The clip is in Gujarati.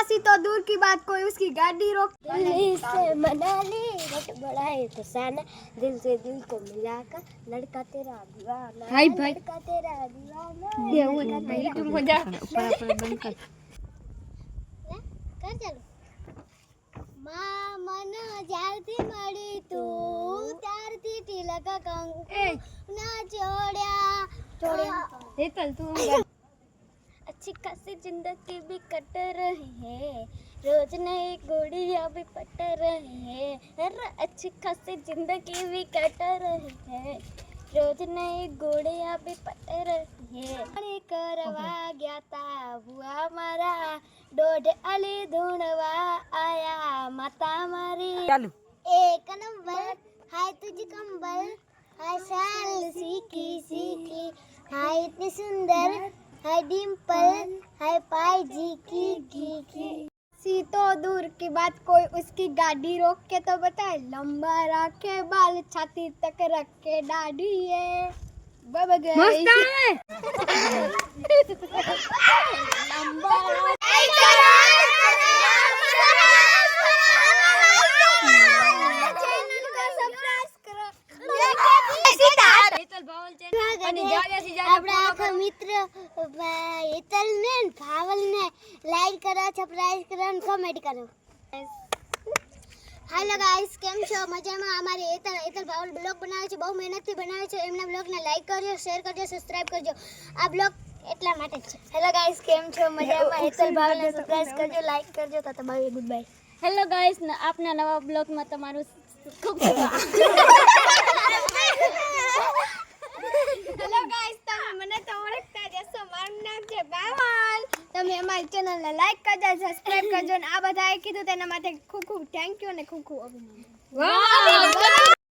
सी तो दूर की बात, कोई उसकी गाड़ी रोक। दिल्ली से मनाली बट बड़ा है फसाना, दिल से दिल को मिलाकर लड़का तेरा दीवाना, हाय भाई। लड़का तेरा दीवाना। ये वो तुम हो जा ऊपर बंद कर कर चलो। मां मन ज्यारथी मળી તું ત્યારથી તિલક કંકુ ના જોડ્યા हेतल तू अच्छी खासी जिंदगी भी कट रही है, रोज नई गुड़िया भी पट रही है। अरे अच्छी खासी जिंदगी भी कट रही है, रोज नई गुड़िया भी पट रही है। अरे करवा गया था बुआ मारा, डोड अली ढूंढवा आया माता मारी। एक नंबर हाय तुझी कंबल, हाय साल सीखी सीखी, हाय इतनी सुंदर, हाय डिम्पल, हाय पाई जी की। सी तो दूर की बात, कोई उसकी गाड़ी रोक के तो बताए। लंबा रखे बाल, छाती तक रख के दाढ़ी है। मस्त है। लंबा આપણા આખા મિત્ર હેતલ ને ભાવલ ને લાઈક કરો, સબસ્ક્રાઇબ કરો અને કમેન્ટ કરો. હેલો ગાઈસ, કેમ છો? મજામાં? અમારે હેતલ ભાવલ બ્લોગ બનાવે છે, બહુ મહેનતથી બનાવે છે. એમના બ્લોગને લાઈક કરજો, શેર કરજો, સબસ્ક્રાઇબ કરજો. આ બ્લોગ એટલા માટે જ છે. હેલો ગાઈસ, કેમ છો? મજામાં? હેતલ ભાવલને સબસ્ક્રાઇબ કરજો, લાઈક કરજો. તો bye, good bye. Hello guys, આપના નવા બ્લોગમાં તમારું ખૂબ હેલો ગાઈસ, તમે મને તો ઓળખતા જ હશો. મારું નામ છે બાવલ. તમે અમારી ચેનલને લાઈક કરજો, સબસ્ક્રાઇબ કરજો અને આ બધાએ કીધું તેના માટે ખૂબ ખૂબ થેન્ક યુ અને ખૂબ ખૂબ અભિનંદન. વાહ.